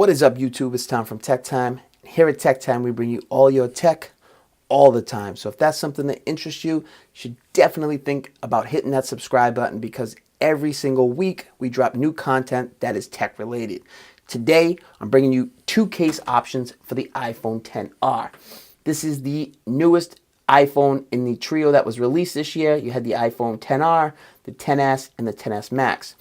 What is up, YouTube? It's Tom from Tech Time. Here at Tech Time, we bring you all your tech all the time. So if that's something that interests you, you should definitely think about hitting that subscribe button, because every single week we drop new content that is tech related. Today, I'm bringing you two case options for the iPhone XR. This is the newest iPhone in the trio that was released this year. You had the iPhone XR, the XS, and the XS Max.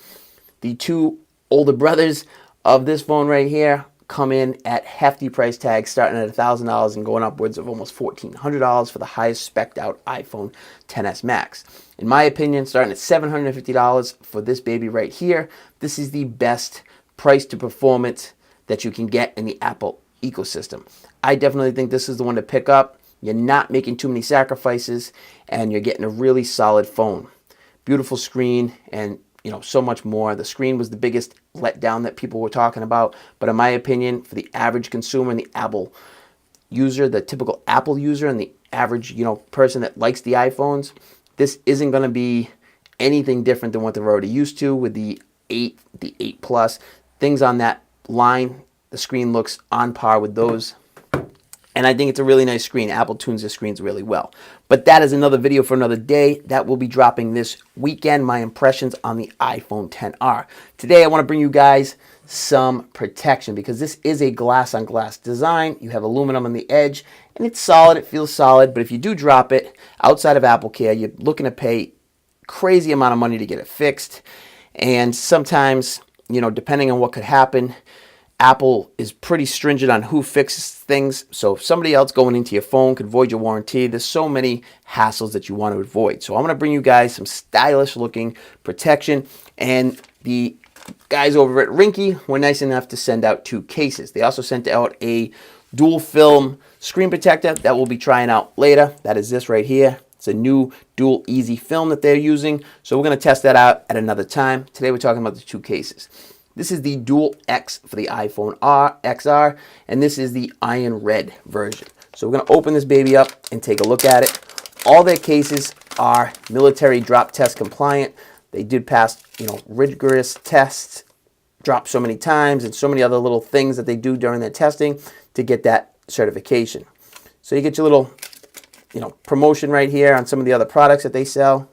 The two older brothers of this phone right here come in at hefty price tags, starting at $1,000 and going upwards of almost $1,400 for the highest spec'd out iPhone XS Max. In my opinion, starting at $750 for this baby right here, this is the best price to performance that you can get in the Apple ecosystem. I definitely think this is the one to pick up. You're not making too many sacrifices, and you're getting a really solid phone. Beautiful screen, and so much more. The screen was the biggest letdown that people were talking about, but in my opinion, for the average consumer and the Apple user, the typical Apple user and the average person that likes the iPhones, this isn't going to be anything different than what they're already used to with the 8, the 8 Plus. Things on that line, the screen looks on par with those. And I think it's a really nice screen. Apple tunes their screens really well. But that is another video for another day. That will be dropping this weekend, my impressions on the iPhone XR. Today, I want to bring you guys some protection, because this is a glass-on-glass design. You have aluminum on the edge, and it's solid. It feels solid. But if you do drop it outside of Apple Care, you're looking to pay a crazy amount of money to get it fixed. And sometimes, depending on what could happen, Apple is pretty stringent on who fixes things. So if somebody else going into your phone could void your warranty, there's so many hassles that you want to avoid. So I'm going to bring you guys some stylish looking protection. And the guys over at Ringke were nice enough to send out two cases. They also sent out a dual film screen protector that we'll be trying out later. That is this right here. It's a new dual easy film that they're using. So we're going to test that out at another time. Today we're talking about the two cases. This is the Dual X for the iPhone XR, and this is the Iron Red version. So we're going to open this baby up and take a look at it. All their cases are military drop test compliant. They did pass, rigorous tests, drop so many times, and so many other little things that they do during their testing to get that certification. So you get your little, promotion right here on some of the other products that they sell.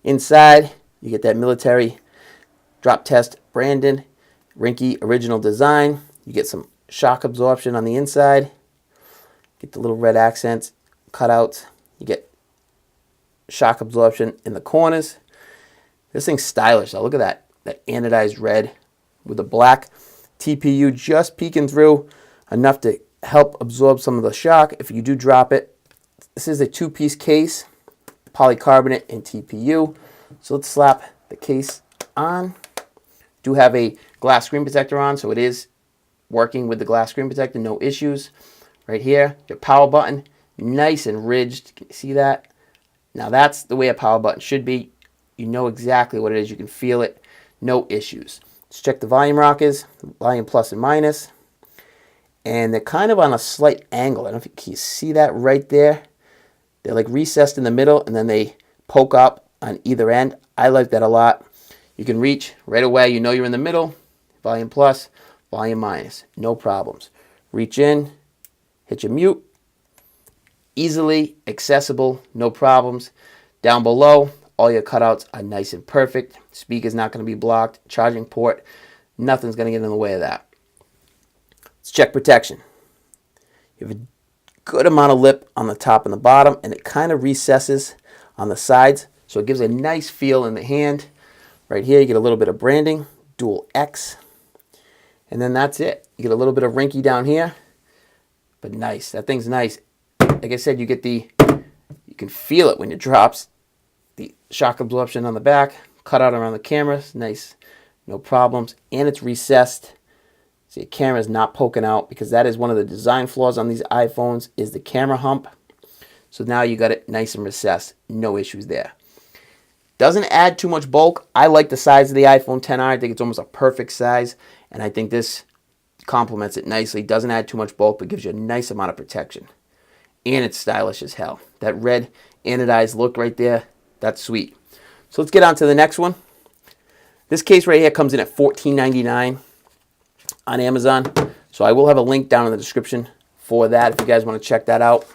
Inside, you get that military drop test Brandon Ringke original design. You get some shock absorption on the inside. Get the little red accents, cutouts. You get shock absorption in the corners. This thing's stylish. Now look at that anodized red with the black TPU just peeking through enough to help absorb some of the shock if you do drop it. This is a two-piece case, polycarbonate and TPU. So let's slap the case on. Do have a glass screen protector on, so it is working with the glass screen protector, no issues. Right here, your power button, nice and ridged. Can you see that? Now that's the way a power button should be. You know exactly what it is. You can feel it. No issues. Let's check the volume rockers, volume plus and minus. And they're kind of on a slight angle. I don't know if you see that right there. They're like recessed in the middle, and then they poke up on either end. I like that a lot. You can reach right away. You're in the middle. Volume plus, volume minus. No problems. Reach in, hit your mute. Easily accessible, no problems. Down below, all your cutouts are nice and perfect. Speaker's not going to be blocked. Charging port, nothing's going to get in the way of that. Let's check protection. You have a good amount of lip on the top and the bottom, and it kind of recesses on the sides, so it gives a nice feel in the hand. Right here, you get a little bit of branding, Dual X, and then that's it. You get a little bit of Ringke down here, but nice. That thing's nice. Like I said, you can feel it when it drops. The shock absorption on the back, cut out around the camera, nice, no problems, and it's recessed. So your camera's not poking out, because that is one of the design flaws on these iPhones, is the camera hump. So now you got it nice and recessed, no issues there. Doesn't add too much bulk. I like the size of the iPhone XR. I think it's almost a perfect size, and I think this complements it nicely. Doesn't add too much bulk, but gives you a nice amount of protection. And it's stylish as hell. That red anodized look right there, that's sweet. So let's get on to the next one. This case right here comes in at $14.99. on Amazon. So I will have a link down in the description for that if you guys want to check that out.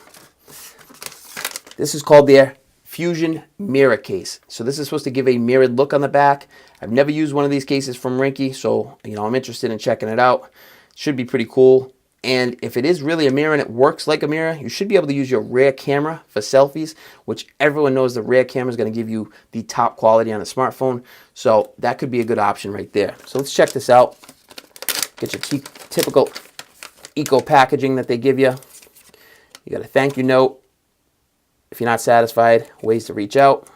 This is called their Fusion Mirror Case. So this is supposed to give a mirrored look on the back. I've never used one of these cases from Ringke, so I'm interested in checking it out. It should be pretty cool. And if it is really a mirror and it works like a mirror, you should be able to use your rear camera for selfies, which everyone knows the rear camera is going to give you the top quality on a smartphone. So that could be a good option right there. So let's check this out. Get your typical eco packaging that they give you. You got a thank you note. If you're not satisfied, ways to reach out.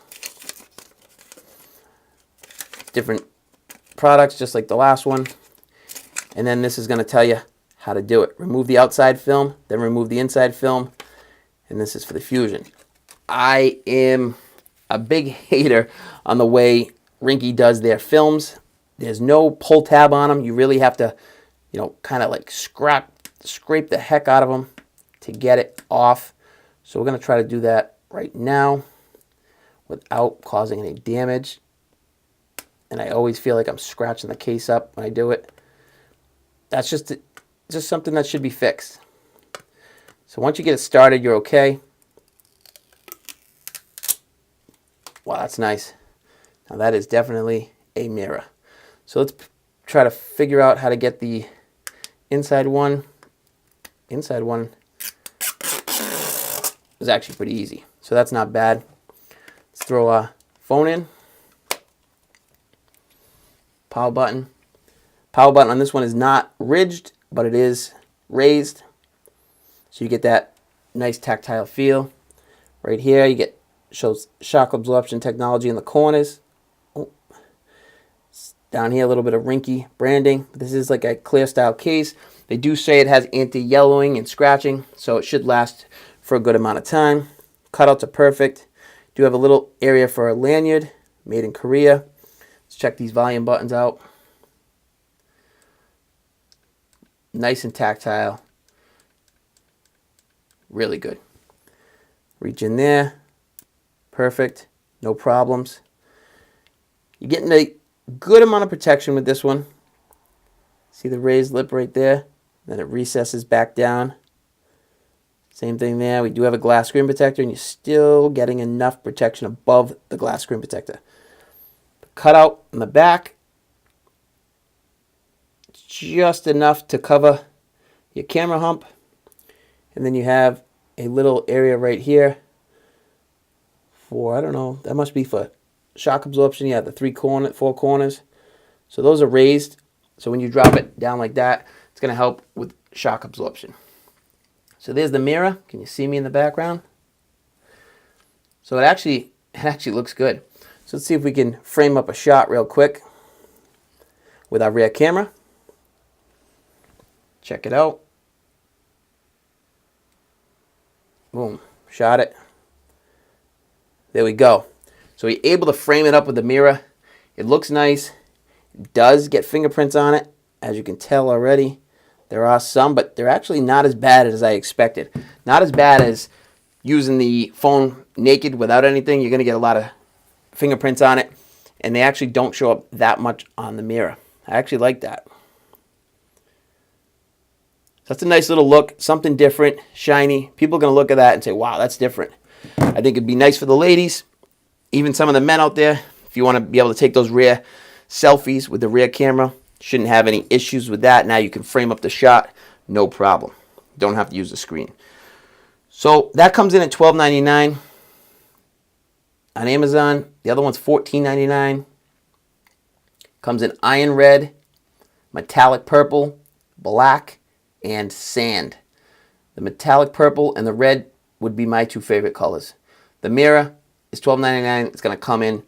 Different products, just like the last one. And then this is going to tell you how to do it. Remove the outside film, then remove the inside film. And this is for the Fusion. I am a big hater on the way Ringke does their films. There's no pull tab on them. You really have to, kind of like scrape the heck out of them to get it off. So we're going to try to do that right now without causing any damage. And I always feel like I'm scratching the case up when I do it. That's just something that should be fixed. So once you get it started, you're okay. Wow, that's nice. Now that is definitely a mirror. So let's try to figure out how to get the inside one. Inside one is actually pretty easy. So that's not bad. Let's throw a phone in. Power button. Power button on this one is not ridged, but it is raised. So you get that nice tactile feel. Right here, you get shows shock absorption technology in the corners. Oh. Down here, a little bit of Ringke branding. This is like a clear style case. They do say it has anti-yellowing and scratching, so it should last for a good amount of time. Cutouts are perfect. Do have a little area for a lanyard, made in Korea. Let's check these volume buttons out. Nice and tactile. Really good. Reach in there. Perfect. No problems. You're getting a good amount of protection with this one. See the raised lip right there? Then it recesses back down. Same thing there. We do have a glass screen protector, and you're still getting enough protection above the glass screen protector. The cutout on the back, just enough to cover your camera hump. And then you have a little area right here for, I don't know, that must be for shock absorption. Yeah, the four corners. So those are raised. So when you drop it down like that, it's going to help with shock absorption. So there's the mirror. Can you see me in the background? So it actually looks good. So let's see if we can frame up a shot real quick with our rear camera. Check it out. Boom, shot it. There we go. So we're able to frame it up with the mirror. It looks nice. It does get fingerprints on it, as you can tell already. There are some, but they're actually not as bad as I expected. Not as bad as using the phone naked without anything. You're going to get a lot of fingerprints on it, and they actually don't show up that much on the mirror. I actually like that. That's a nice little look, something different, shiny. People are going to look at that and say, wow, that's different. I think it'd be nice for the ladies, even some of the men out there. If you want to be able to take those rear selfies with the rear camera, shouldn't have any issues with that. Now you can frame up the shot, no problem. Don't have to use the screen. So that comes in at $12.99 on Amazon. The other one's $14.99. Comes in iron red, metallic purple, black, and sand. The metallic purple and the red would be my two favorite colors. The mirror is $12.99. It's going to come in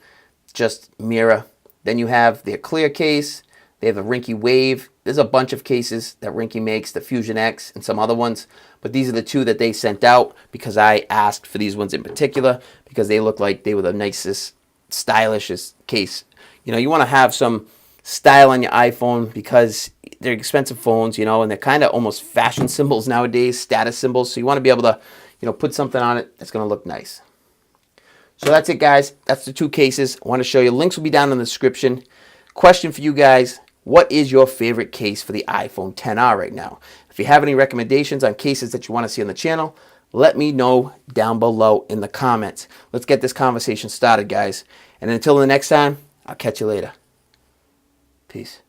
just mirror. Then you have their clear case. They have the Ringke Wave. There's a bunch of cases that Ringke makes, the Fusion X and some other ones. But these are the two that they sent out because I asked for these ones in particular because they look like they were the nicest, stylishest case. You want to have some style on your iPhone because they're expensive phones, and they're kind of almost fashion symbols nowadays, status symbols. So you want to be able to, put something on it that's going to look nice. So that's it, guys. That's the two cases I want to show you. Links will be down in the description. Question for you guys. what is your favorite case for the iPhone XR right now? If you have any recommendations on cases that you want to see on the channel, let me know down below in the comments. Let's get this conversation started, guys. And until the next time, I'll catch you later. Peace.